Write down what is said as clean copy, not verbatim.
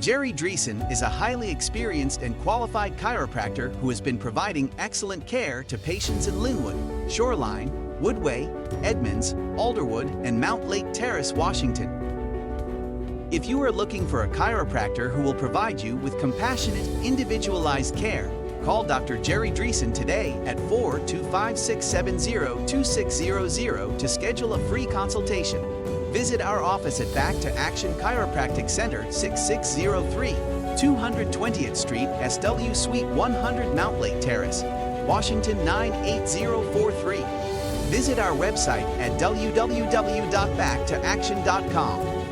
Jerry Dreesen is a highly experienced and qualified chiropractor who has been providing excellent care to patients in Linwood, Shoreline, Woodway, Edmonds, Alderwood, and Mountlake Terrace, Washington. If you are looking for a chiropractor who will provide you with compassionate, individualized care, call Dr. Jerry Dreesen today at 425-670-2600 to schedule a free consultation. Visit our office at Back to Action Chiropractic Center, 6603, 220th Street, SW Suite 100, Mountlake Terrace, Washington 98043. Visit our website at www.backtooaction.com.